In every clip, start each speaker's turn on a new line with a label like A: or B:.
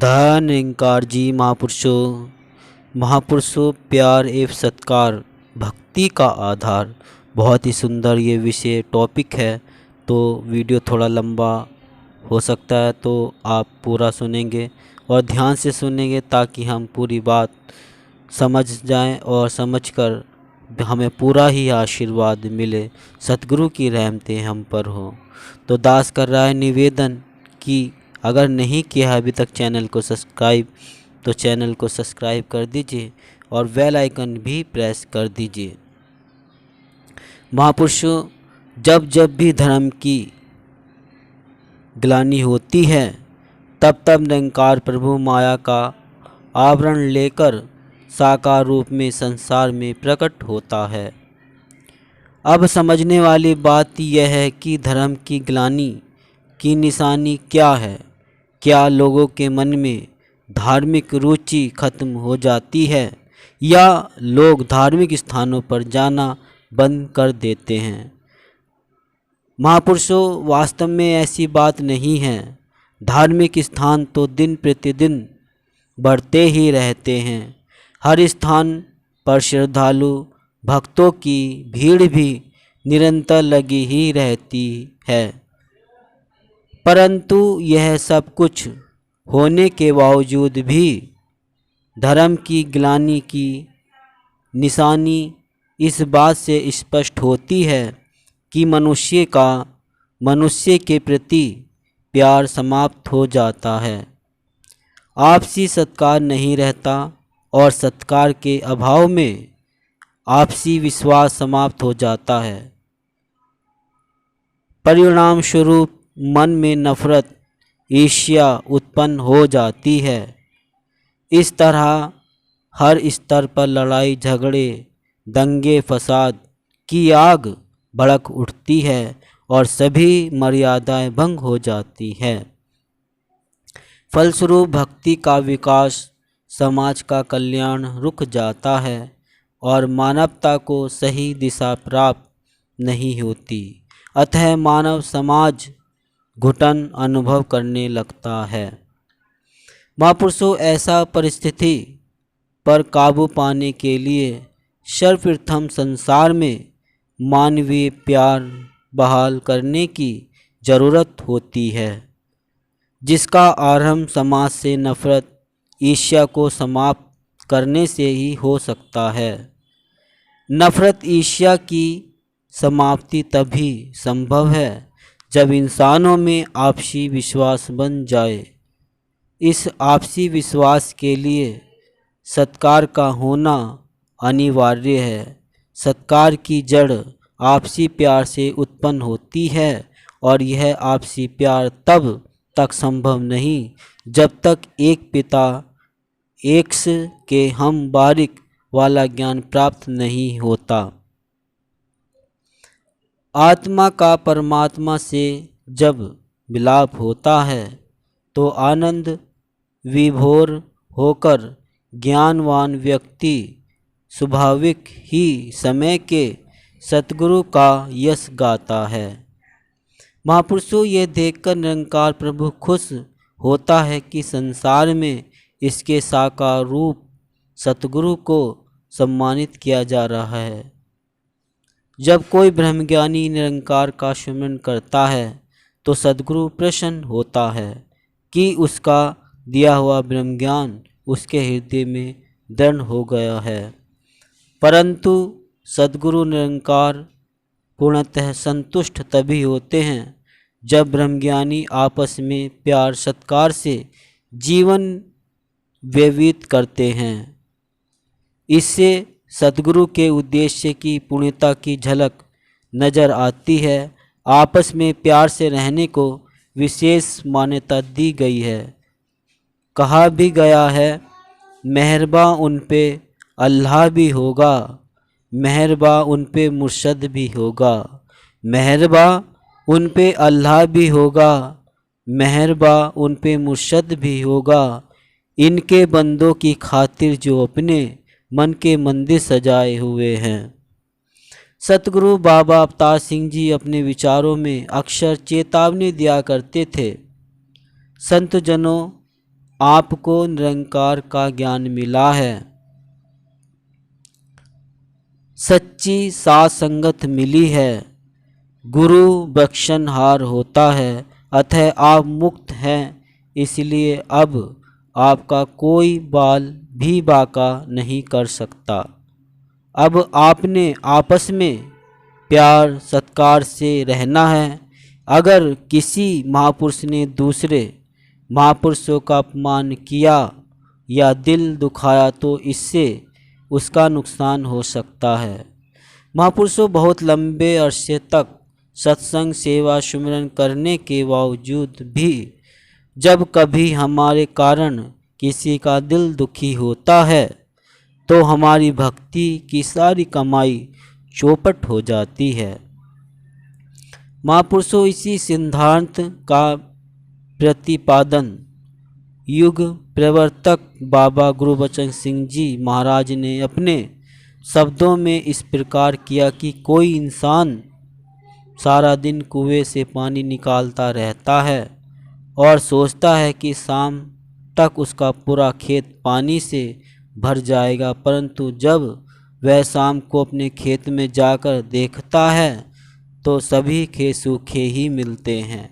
A: धन निरंकार जी महापुरुषों प्यार एवं सत्कार भक्ति का आधार। बहुत ही सुंदर ये विषय टॉपिक है, तो वीडियो थोड़ा लंबा हो सकता है, तो आप पूरा सुनेंगे और ध्यान से सुनेंगे ताकि हम पूरी बात समझ जाएं और समझकर हमें पूरा ही आशीर्वाद मिले, सतगुरु की रहमतें हम पर हो। तो दास कर रहा है निवेदन कि अगर नहीं किया है अभी तक चैनल को सब्सक्राइब, तो चैनल को सब्सक्राइब कर दीजिए और बेल आइकन भी प्रेस कर दीजिए। महापुरुषों, जब जब भी धर्म की ग्लानि होती है तब तब निरंकार प्रभु माया का आवरण लेकर साकार रूप में संसार में प्रकट होता है। अब समझने वाली बात यह है कि धर्म की ग्लानि की निशानी क्या है। क्या लोगों के मन में धार्मिक रुचि खत्म हो जाती है या लोग धार्मिक स्थानों पर जाना बंद कर देते हैं? महापुरुषों, वास्तव में ऐसी बात नहीं है। धार्मिक स्थान तो दिन प्रतिदिन बढ़ते ही रहते हैं। हर स्थान पर श्रद्धालु भक्तों की भीड़ भी निरंतर लगी ही रहती है, परंतु यह सब कुछ होने के बावजूद भी धर्म की ग्लानि की निशानी इस बात से स्पष्ट होती है कि मनुष्य के प्रति प्यार समाप्त हो जाता है, आपसी सत्कार नहीं रहता और सत्कार के अभाव में आपसी विश्वास समाप्त हो जाता है। परिणाम स्वरूप मन में नफरत, ईर्ष्या उत्पन्न हो जाती है। इस तरह हर स्तर पर लड़ाई झगड़े, दंगे फसाद की आग भड़क उठती है और सभी मर्यादाएं भंग हो जाती है। फलस्वरूप भक्ति का विकास, समाज का कल्याण रुक जाता है और मानवता को सही दिशा प्राप्त नहीं होती। अतः मानव समाज घुटन अनुभव करने लगता है। महापुरुषों, ऐसा परिस्थिति पर काबू पाने के लिए सर्वप्रथम संसार में मानवीय प्यार बहाल करने की जरूरत होती है, जिसका आरंभ समाज से नफरत, ईर्ष्या को समाप्त करने से ही हो सकता है। नफरत, ईर्ष्या की समाप्ति तभी संभव है जब इंसानों में आपसी विश्वास बन जाए। इस आपसी विश्वास के लिए सत्कार का होना अनिवार्य है। सत्कार की जड़ आपसी प्यार से उत्पन्न होती है और यह आपसी प्यार तब तक संभव नहीं जब तक एक पिता एक के हम बारिक वाला ज्ञान प्राप्त नहीं होता। आत्मा का परमात्मा से जब मिलाप होता है तो आनंद विभोर होकर ज्ञानवान व्यक्ति स्वाभाविक ही समय के सतगुरु का यश गाता है। महापुरुषों, ये देखकर निरंकार प्रभु खुश होता है कि संसार में इसके साकार रूप सतगुरु को सम्मानित किया जा रहा है। जब कोई ब्रह्मज्ञानी निरंकार का सुमिरन करता है तो सद्गुरु प्रसन्न होता है कि उसका दिया हुआ ब्रह्मज्ञान उसके हृदय में दृढ़ हो गया है। परंतु सद्गुरु निरंकार पूर्णतः संतुष्ट तभी होते हैं जब ब्रह्मज्ञानी आपस में प्यार सत्कार से जीवन व्यतीत करते हैं। इससे सद्गुरु के उद्देश्य की पूर्णता की झलक नज़र आती है। आपस में प्यार से रहने को विशेष मान्यता दी गई है। कहा भी गया है, मेहरबा उन पे अल्लाह भी होगा, मेहरबा उन पे मुर्शद भी होगा, मेहरबा उन पे अल्लाह भी होगा, मेहरबा उन पे मुर्शद भी होगा। इनके बंदों की खातिर जो अपने मन के मंदिर सजाए हुए हैं। सतगुरु बाबा अवतार सिंह जी अपने विचारों में अक्सर चेतावनी दिया करते थे। संत जनों, आपको निरंकार का ज्ञान मिला है, सच्ची साथ संगत मिली है, गुरु बख्शनहार होता है, अतः आप मुक्त हैं, इसलिए अब आपका कोई बाल भी बांका नहीं कर सकता। अब आपने आपस में प्यार सत्कार से रहना है। अगर किसी महापुरुष ने दूसरे महापुरुषों का अपमान किया या दिल दुखाया तो इससे उसका नुकसान हो सकता है। महापुरुषों बहुत लंबे अरसे तक सत्संग सेवा सुमिरन करने के बावजूद भी जब कभी हमारे कारण किसी का दिल दुखी होता है तो हमारी भक्ति की सारी कमाई चौपट हो जाती है। महापुरुषों इसी सिद्धांत का प्रतिपादन युग प्रवर्तक बाबा गुरबचन सिंह जी महाराज ने अपने शब्दों में इस प्रकार किया कि कोई इंसान सारा दिन कुएं से पानी निकालता रहता है और सोचता है कि शाम तक उसका पूरा खेत पानी से भर जाएगा, परंतु जब वह शाम को अपने खेत में जाकर देखता है तो सभी खेत सूखे ही मिलते हैं।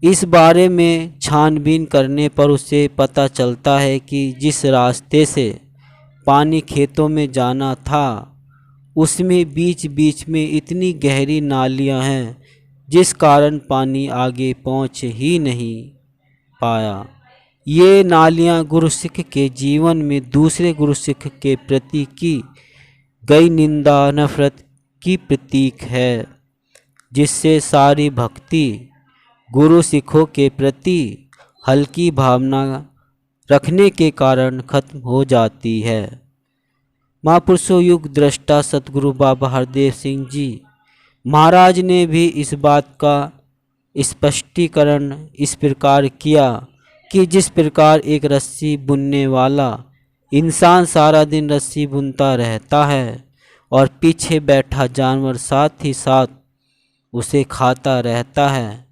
A: इस बारे में छानबीन करने पर उसे पता चलता है कि जिस रास्ते से पानी खेतों में जाना था उसमें बीच बीच में इतनी गहरी नालियां हैं जिस कारण पानी आगे पहुंच ही नहीं पाया। ये नालियां गुरु सिख के जीवन में दूसरे गुरु सिख के प्रति की गई निंदा नफरत की प्रतीक है, जिससे सारी भक्ति गुरु सिखों के प्रति हल्की भावना रखने के कारण खत्म हो जाती है। महापुरुषों युग दृष्टा सतगुरु बाबा हरदेव सिंह जी महाराज ने भी इस बात का स्पष्टीकरण इस प्रकार किया कि जिस प्रकार एक रस्सी बुनने वाला इंसान सारा दिन रस्सी बुनता रहता है और पीछे बैठा जानवर साथ ही साथ उसे खाता रहता है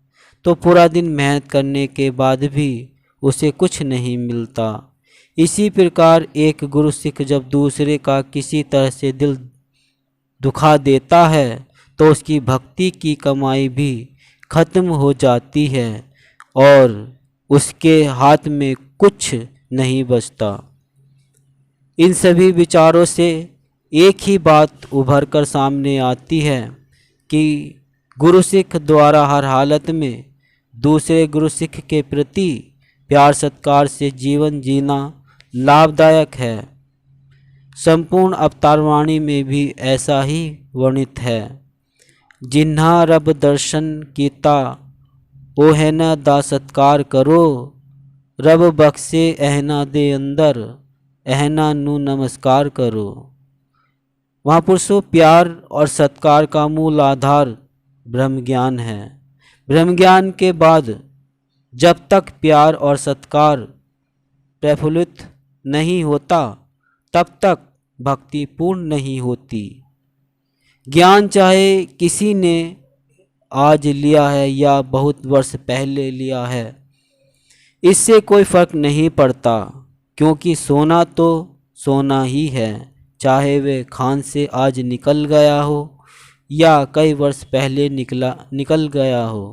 A: तो पूरा दिन मेहनत करने के बाद भी उसे कुछ नहीं मिलता। इसी प्रकार एक गुरु सिख जब दूसरे का किसी तरह से दिल दुखा देता है तो उसकी भक्ति की कमाई भी खत्म हो जाती है और उसके हाथ में कुछ नहीं बचता। इन सभी विचारों से एक ही बात उभर कर सामने आती है कि गुरु सिख द्वारा हर हालत में दूसरे गुरु सिख के प्रति प्यार सत्कार से जीवन जीना लाभदायक है। संपूर्ण अवतारवाणी में भी ऐसा ही वर्णित है। जिन्हा रब दर्शन कीता ओहना दा सत्कार करो, रब बख्शे एहना दे अंदर एहना नू नमस्कार करो। महापुरुषों प्यार और सत्कार का मूल आधार ब्रह्म ज्ञान है। ब्रह्म ज्ञान के बाद जब तक प्यार और सत्कार प्रफुल्लित नहीं होता तब तक भक्ति पूर्ण नहीं होती। ज्ञान चाहे किसी ने आज लिया है या बहुत वर्ष पहले लिया है, इससे कोई फर्क नहीं पड़ता, क्योंकि सोना तो सोना ही है, चाहे वे खान से आज निकल गया हो या कई वर्ष पहले निकल गया हो।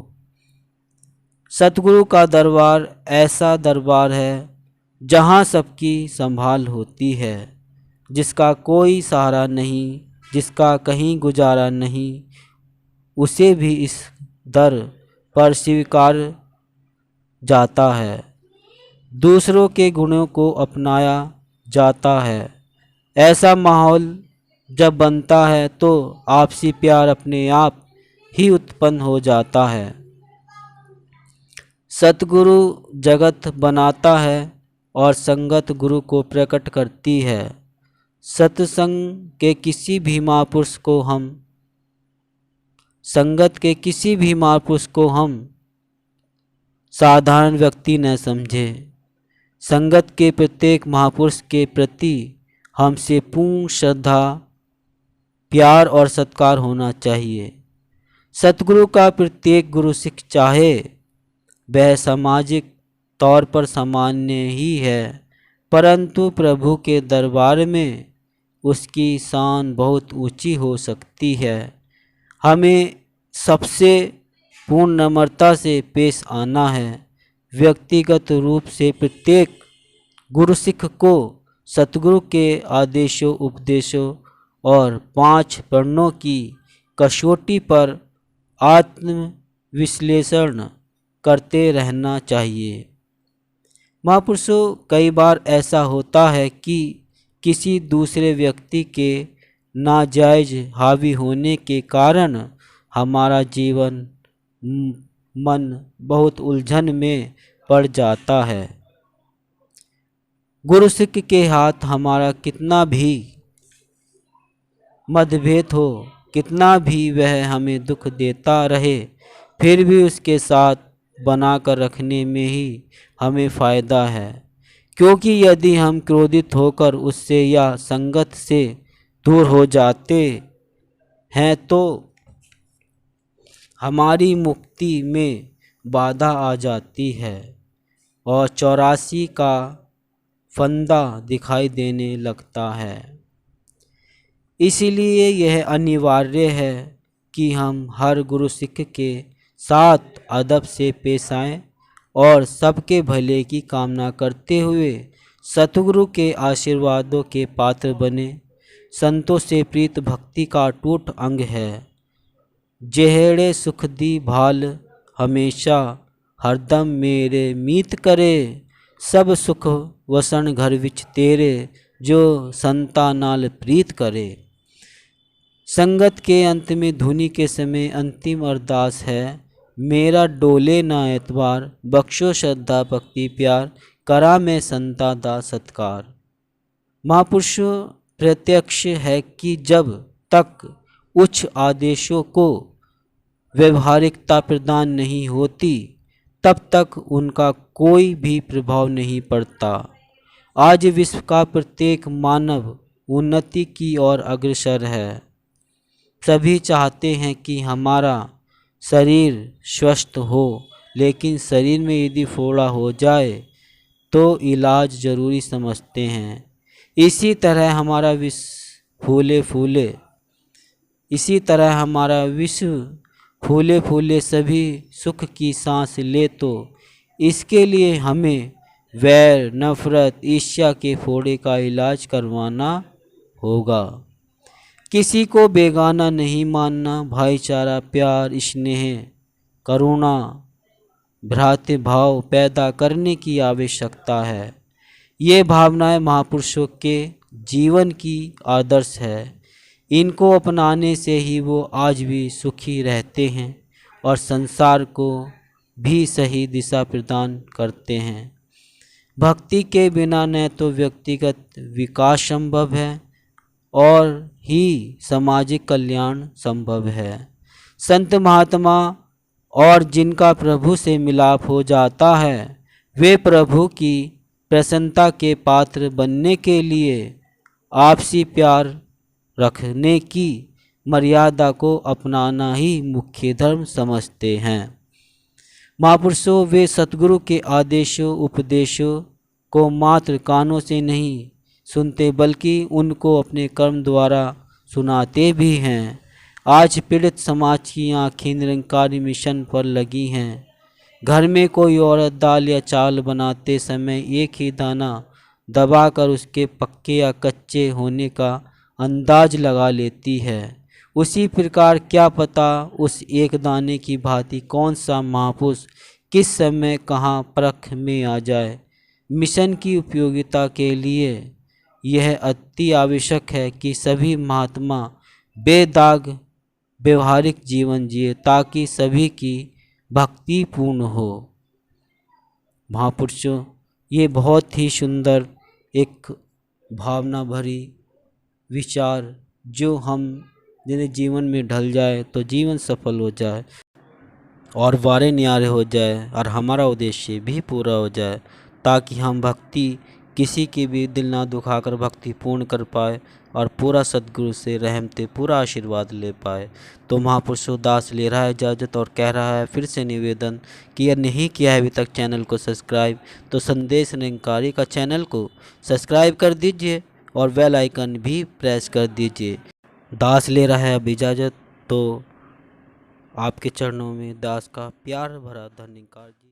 A: सतगुरु का दरबार ऐसा दरबार है जहाँ सबकी संभाल होती है, जिसका कोई सहारा नहीं, जिसका कहीं गुजारा नहीं, उसे भी इस दर पर स्वीकार जाता है। दूसरों के गुणों को अपनाया जाता है। ऐसा माहौल जब बनता है तो आपसी प्यार अपने आप ही उत्पन्न हो जाता है। सतगुरु जगत बनाता है और संगत गुरु को प्रकट करती है। सत्संग के किसी भी महापुरुष को हम संगत के किसी भी महापुरुष को हम साधारण व्यक्ति न समझे। संगत के प्रत्येक महापुरुष के प्रति हमसे पूर्ण श्रद्धा प्यार और सत्कार होना चाहिए। सतगुरु का प्रत्येक गुरु सिख चाहे वह सामाजिक तौर पर सामान्य ही है, परंतु प्रभु के दरबार में उसकी शान बहुत ऊंची हो सकती है। हमें सबसे पूर्ण नम्रता से पेश आना है। व्यक्तिगत रूप से प्रत्येक गुरु सिख को सतगुरु के आदेशों, उपदेशों और 5 प्रणों की कसौटी पर आत्म विश्लेषण करते रहना चाहिए। महापुरुषों, कई बार ऐसा होता है कि किसी दूसरे व्यक्ति के नाजायज हावी होने के कारण हमारा जीवन मन बहुत उलझन में पड़ जाता है। गुरु सिख के हाथ हमारा कितना भी मतभेद हो, कितना भी वह हमें दुख देता रहे, फिर भी उसके साथ बनाकर रखने में ही हमें फ़ायदा है। क्योंकि यदि हम क्रोधित होकर उससे या संगत से दूर हो जाते हैं तो हमारी मुक्ति में बाधा आ जाती है और 84 का फंदा दिखाई देने लगता है। इसीलिए यह अनिवार्य है कि हम हर गुरु सिख के साथ अदब से पेश आएं और सबके भले की कामना करते हुए सतगुरु के आशीर्वादों के पात्र बने। संतों से प्रीत भक्ति का टूट अंग है। जेहड़े सुख दी भाल हमेशा हरदम मेरे मीत करे, सब सुख वसन घर विच तेरे, जो संता नाल प्रीत करे। संगत के अंत में धुनी के समय अंतिम अरदास है, मेरा डोले ना एतबार, बख्शो श्रद्धा भक्ति प्यार, करा मैं संता दा सत्कार। महापुरुषों, प्रत्यक्ष है कि जब तक उच्च आदेशों को व्यवहारिकता प्रदान नहीं होती, तब तक उनका कोई भी प्रभाव नहीं पड़ता। आज विश्व का प्रत्येक मानव उन्नति की ओर अग्रसर है। सभी चाहते हैं कि हमारा शरीर स्वस्थ हो, लेकिन शरीर में यदि फोड़ा हो जाए तो इलाज जरूरी समझते हैं। इसी तरह हमारा विश्व फूले फूले सभी सुख की सांस ले, तो इसके लिए हमें वैर, नफरत, ईर्ष्या के फोड़े का इलाज करवाना होगा। किसी को बेगाना नहीं मानना, भाईचारा, प्यार, स्नेह, करुणा, भ्रातृ भाव पैदा करने की आवश्यकता है। ये भावनाएं महापुरुषों के जीवन की आदर्श है। इनको अपनाने से ही वो आज भी सुखी रहते हैं और संसार को भी सही दिशा प्रदान करते हैं। भक्ति के बिना न तो व्यक्तिगत विकास संभव है और ही सामाजिक कल्याण संभव है। संत महात्मा और जिनका प्रभु से मिलाप हो जाता है, वे प्रभु की प्रसन्नता के पात्र बनने के लिए आपसी प्यार रखने की मर्यादा को अपनाना ही मुख्य धर्म समझते हैं। महापुरुषों, वे सतगुरु के आदेशों, उपदेशों को मात्र कानों से नहीं सुनते, बल्कि उनको अपने कर्म द्वारा सुनाते भी हैं। आज पीड़ित समाज की आंखें निरंकारी मिशन पर लगी हैं। घर में कोई औरत दाल या चावल बनाते समय एक ही दाना दबाकर उसके पक्के या कच्चे होने का अंदाज लगा लेती है। उसी प्रकार क्या पता उस एक दाने की भांति कौन सा महापुरुष किस समय कहाँ परख में आ जाए। मिशन की उपयोगिता के लिए यह अति आवश्यक है कि सभी महात्मा बेदाग व्यवहारिक जीवन जिए, ताकि सभी की भक्ति पूर्ण हो। महापुरुषों, ये बहुत ही सुंदर एक भावना भरी विचार जो हम जिन्हें जीवन में ढल जाए तो जीवन सफल हो जाए और वारे न्यारे हो जाए और हमारा उद्देश्य भी पूरा हो जाए, ताकि हम भक्ति किसी की भी दिल ना दुखाकर भक्ति पूर्ण कर पाए और पूरा सद्गुरु से रहमते पूरा आशीर्वाद ले पाए। तो महापुरुष दास ले रहा है इजाज़त और कह रहा है फिर से निवेदन कि यह नहीं किया है अभी तक चैनल को सब्सक्राइब तो संदेश निरंकारी का चैनल को सब्सक्राइब कर दीजिए और बेल आइकन भी प्रेस कर दीजिए। दास ले रहा है अब इजाज़त। तो आपके चरणों में दास का प्यार भरा धन्यवाद जी।